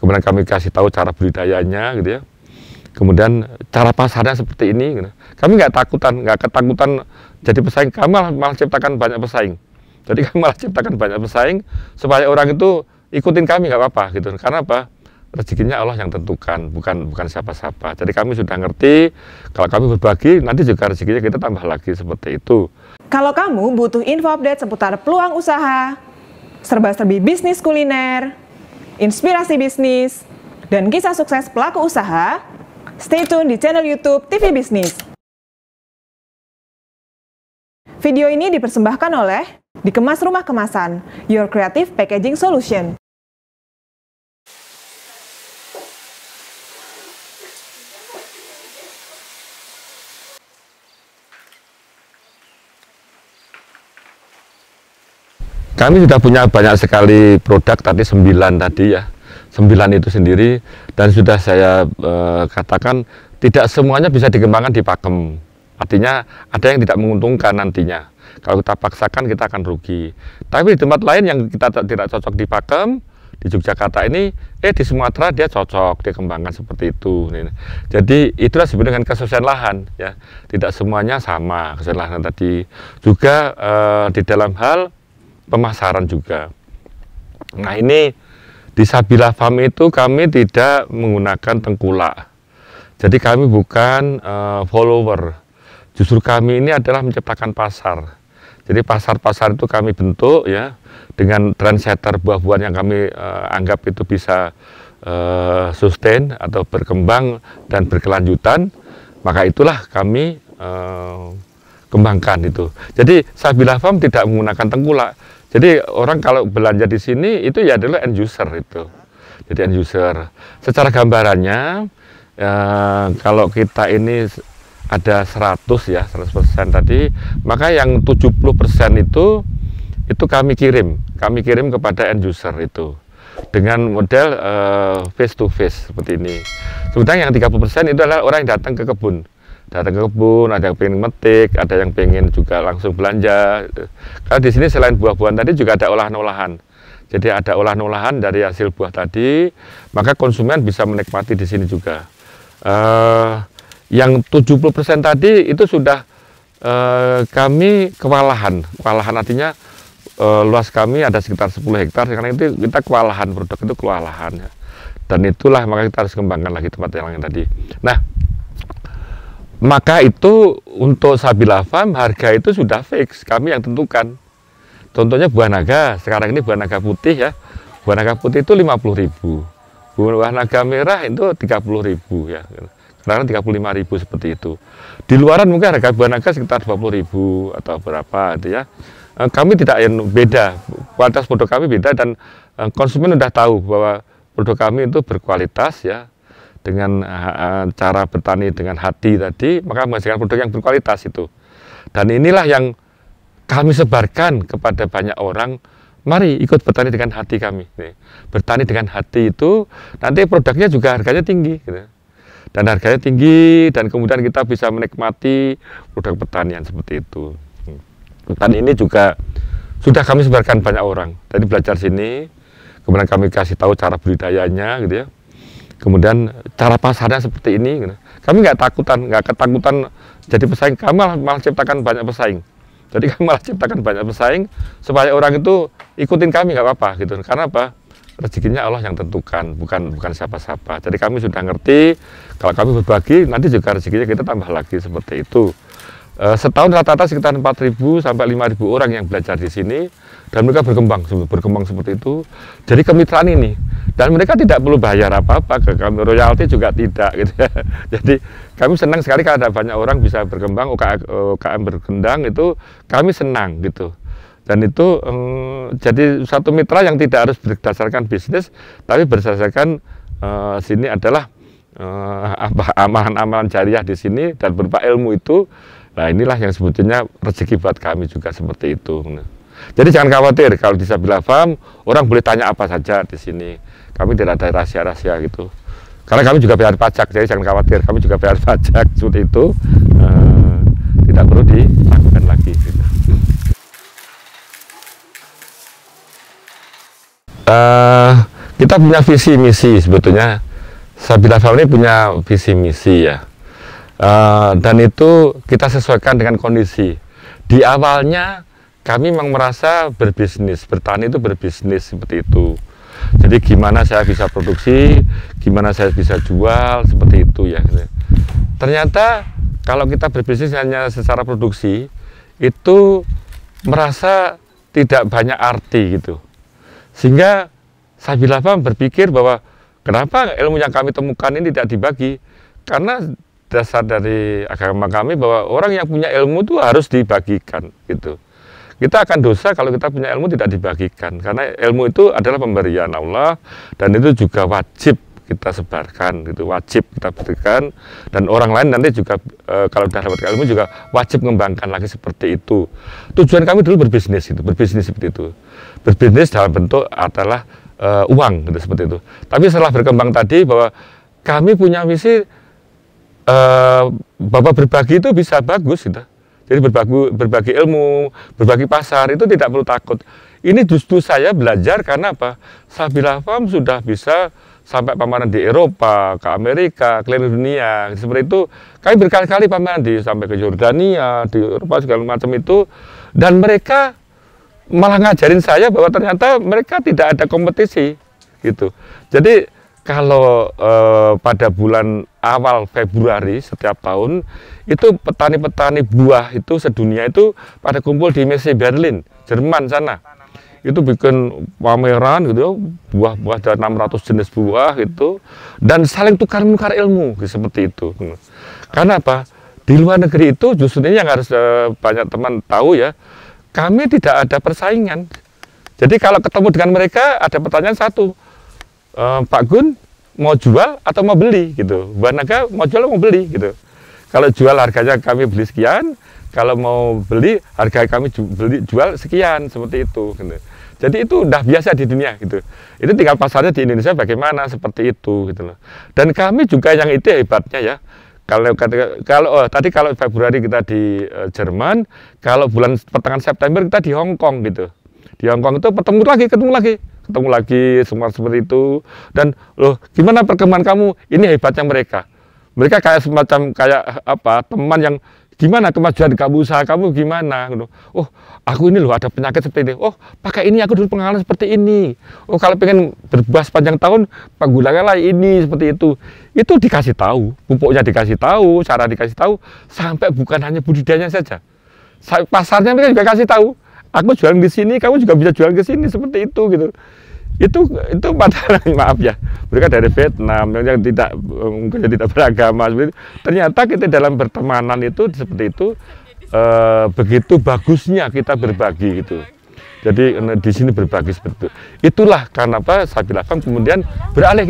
kemudian kami kasih tahu cara budidayanya gitu ya, kemudian cara pasarnya seperti ini gitu. Kami nggak ketakutan jadi pesaing, kami malah ciptakan banyak pesaing. Jadi kami malah ciptakan banyak pesaing supaya orang itu ikutin kami, nggak apa-apa gitu. Karena apa? Rezekinya Allah yang tentukan, bukan siapa-siapa. Jadi kami sudah ngerti kalau kami berbagi nanti juga rezekinya kita tambah lagi seperti itu. Kalau kamu butuh info update seputar peluang usaha, serba-serbi bisnis kuliner, inspirasi bisnis, dan kisah sukses pelaku usaha, stay tune di channel YouTube TV Bisnis. Video ini dipersembahkan oleh Dikemas Rumah Kemasan, Your Creative Packaging Solution. Kami sudah punya banyak sekali produk tadi 9 tadi ya. 9 itu sendiri, dan sudah saya katakan tidak semuanya bisa dikembangkan di pakem. Artinya ada yang tidak menguntungkan nantinya. Kalau kita paksakan kita akan rugi. Tapi di tempat lain yang kita tidak cocok di pakem, di Yogyakarta ini, di Sumatera dia cocok dikembangkan seperti itu. Jadi itulah sebenarnya dengan kesesuaian lahan ya. Tidak semuanya sama kesesuaian lahan tadi. Juga di dalam hal pemasaran juga. Nah ini di Sabila Farm itu kami tidak menggunakan tengkulak. Jadi kami bukan follower. Justru kami ini adalah menciptakan pasar. Jadi pasar-pasar itu kami bentuk ya dengan trendsetter buah-buahan yang kami anggap itu bisa sustain atau berkembang dan berkelanjutan. Maka itulah kami kembangkan itu. Jadi Sabila Farm tidak menggunakan tengkulak. Jadi orang kalau belanja di sini itu ya adalah end user itu. Jadi end user. Secara gambarannya kalau kita ini ada 100 ya, 100% tadi, maka yang 70% itu kami kirim kepada end user itu dengan model face to face seperti ini. Sementara yang 30% itu adalah orang yang datang ke kebun. Ada yang pengen metik, ada yang pengen juga langsung belanja. Karena di sini selain buah-buahan tadi juga ada olahan-olahan. Jadi ada olahan-olahan dari hasil buah tadi, maka konsumen bisa menikmati di sini juga. Yang 70% tadi itu sudah kami kewalahan. Kewalahan artinya luas kami ada sekitar 10 hektar, karena itu kita kewalahan, produk itu kewalahan. Ya. Dan itulah maka kita harus kembangkan lagi tempat yang lain tadi. Nah, maka itu untuk Sabila Farm harga itu sudah fix, kami yang tentukan. Contohnya buah naga, sekarang ini buah naga putih ya. Buah naga putih itu 50.000. Buah naga merah itu 30.000 ya. Kadang 35.000 seperti itu. Di luaran mungkin harga buah naga sekitar 20.000 atau berapa gitu ya. Kami tidak yang beda, kualitas produk kami beda, dan konsumen sudah tahu bahwa produk kami itu berkualitas ya. Dengan cara bertani dengan hati tadi, maka menghasilkan produk yang berkualitas itu. Dan inilah yang kami sebarkan kepada banyak orang, mari ikut bertani dengan hati kami. Bertani dengan hati itu, nanti produknya juga harganya tinggi. Gitu. Dan harganya tinggi, dan kemudian kita bisa menikmati produk pertanian seperti itu. Dan ini juga sudah kami sebarkan banyak orang. Tadi belajar sini, kemudian kami kasih tahu cara budidayanya gitu ya. Kemudian cara pasarnya seperti ini. Gitu. Kami nggak ketakutan jadi pesaing, kami malah ciptakan banyak pesaing. Jadi kami malah ciptakan banyak pesaing supaya orang itu ikutin kami, nggak apa-apa gitu. Karena apa? Rezekinya Allah yang tentukan, bukan siapa-siapa. Jadi kami sudah ngerti kalau kami berbagi nanti juga rezekinya kita tambah lagi seperti itu. Setahun rata-rata sekitar 4.000 sampai 5.000 orang yang belajar di sini, dan mereka berkembang seperti itu. Jadi kemitraan ini, dan mereka tidak perlu bayar apa-apa ke kami, royalti juga tidak gitu ya. Jadi kami senang sekali kalau ada banyak orang bisa berkembang, UKM berkembang, itu kami senang gitu. Dan itu jadi satu mitra yang tidak harus berdasarkan bisnis, tapi berdasarkan sini adalah amalan-amalan jariah di sini dan berupa ilmu itu. Nah inilah yang sebetulnya rezeki buat kami juga seperti itu. Jadi jangan khawatir kalau di Sabila Farm orang boleh tanya apa saja di sini. Kami tidak ada rahasia-rahasia gitu. Karena kami juga bayar pajak, jadi jangan khawatir. Kami juga bayar pajak seperti itu. Tidak perlu dilakukan lagi. Gitu. kita punya visi misi sebetulnya. Sabila Farm ini punya visi misi ya. Dan itu kita sesuaikan dengan kondisi. Di awalnya kami memang merasa berbisnis, bertani itu berbisnis seperti itu. Jadi gimana saya bisa produksi, gimana saya bisa jual, seperti itu ya. Ternyata kalau kita berbisnis hanya secara produksi, itu merasa tidak banyak arti gitu. Sehingga Sabila Farm berpikir bahwa kenapa ilmu yang kami temukan ini tidak dibagi? Karena dasar dari agama kami bahwa orang yang punya ilmu itu harus dibagikan gitu. Kita akan dosa kalau kita punya ilmu tidak dibagikan, karena ilmu itu adalah pemberian Allah dan itu juga wajib kita sebarkan gitu, wajib kita berikan, dan orang lain nanti juga kalau sudah dapat ilmu juga wajib mengembangkan lagi seperti itu. Tujuan kami dulu berbisnis seperti itu. Berbisnis dalam bentuk adalah uang gitu, seperti itu. Tapi setelah berkembang tadi bahwa kami punya misi bahwa berbagi itu bisa bagus gitu. Jadi berbagi ilmu, berbagi pasar itu tidak perlu takut. Ini justru saya belajar karena apa? Sabila Farm sudah bisa sampai pameran di Eropa, ke Amerika, keliling dunia, seperti itu. Kami berkali-kali pameran sampai ke Yordania, di Eropa segala macam itu, dan mereka malah ngajarin saya bahwa ternyata mereka tidak ada kompetisi, gitu. Jadi kalau pada bulan awal Februari setiap tahun itu petani-petani buah itu sedunia itu pada kumpul di Messe Berlin, Jerman sana. Itu bikin pameran gitu, buah-buah ada 600 jenis buah itu, dan saling tukar-menukar ilmu gitu, seperti itu. Karena apa? Di luar negeri itu justru ini yang harus banyak teman tahu ya, kami tidak ada persaingan. Jadi kalau ketemu dengan mereka ada pertanyaan satu, Pak Gun mau jual atau mau beli gitu, Mbak Naga mau jual atau mau beli gitu. Kalau jual harganya kami beli sekian, kalau mau beli harga kami jual sekian, seperti itu gitu. Jadi itu udah biasa di dunia gitu. Itu tinggal pasarnya di Indonesia bagaimana, seperti itu gitu loh. Dan kami juga yang itu hebatnya ya. Kalau tadi kalau Februari kita di Jerman, kalau bulan pertengahan September kita di Hong Kong gitu. Di Hong Kong itu ketemu lagi semua seperti itu. Dan loh, gimana perkembangan kamu? Ini hebatnya mereka kayak semacam kayak apa, teman yang gimana kemajuan kamu, usaha kamu gimana gitu. Oh, aku ini loh ada penyakit seperti ini. Oh, pakai ini, aku dulu pengalaman seperti ini. Oh, kalau pengen berbuah sepanjang tahun penggunakan lah ini, seperti itu. Itu dikasih tahu, pupuknya dikasih tahu, cara dikasih tahu, sampai bukan hanya budidayanya saja, pasarnya mereka juga kasih tahu. Aku jualan di sini, kamu juga bisa jualan ke sini, seperti itu gitu. Itu padahal maaf ya, mereka dari Vietnam yang mungkin tidak beragama seperti itu. Ternyata kita dalam pertemanan itu seperti itu, begitu bagusnya kita berbagi gitu. Jadi di sini berbagi seperti itu. Itulah karena apa Sabila Farm kemudian beralih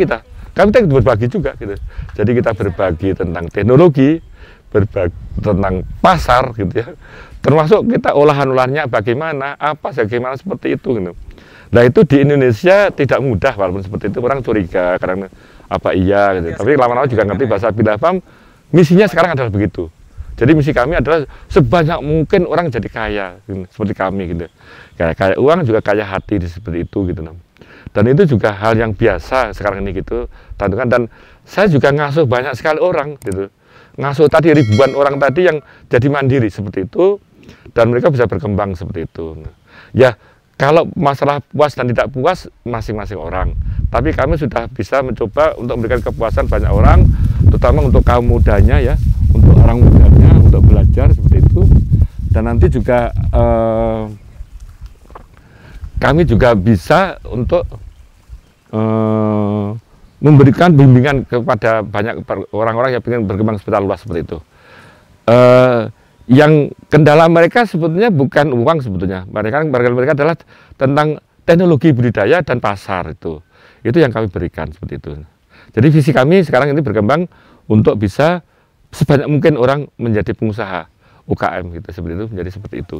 kami berbagi juga gitu. Jadi kita berbagi tentang teknologi, berbagi tentang pasar gitu ya. Termasuk kita olahan-olahannya bagaimana, bagaimana seperti itu gitu. Nah itu di Indonesia tidak mudah walaupun seperti itu, orang curiga karena apa iya gitu. Tapi lama-lama juga ngerti bahasa Sabila Farm misinya sekarang adalah begitu. Jadi misi kami adalah sebanyak mungkin orang jadi kaya gitu, seperti kami gitu. Kaya uang juga kaya hati seperti itu gitu. Dan itu juga hal yang biasa sekarang ini gitu. Dan saya juga ngasuh banyak sekali orang gitu. Ngasuh tadi ribuan orang tadi yang jadi mandiri seperti itu, dan mereka bisa berkembang seperti itu. Ya, kalau masalah puas dan tidak puas masing-masing orang, tapi kami sudah bisa mencoba untuk memberikan kepuasan banyak orang, terutama untuk kaum mudanya ya, untuk orang mudanya untuk belajar seperti itu. Dan nanti juga kami juga bisa untuk memberikan bimbingan kepada banyak orang-orang yang ingin berkembang secara luas seperti itu. Yang kendala mereka sebetulnya bukan uang sebetulnya, mereka adalah tentang teknologi budidaya dan pasar itu yang kami berikan seperti itu. Jadi visi kami sekarang ini berkembang untuk bisa sebanyak mungkin orang menjadi pengusaha UKM gitu, seperti itu, menjadi seperti itu.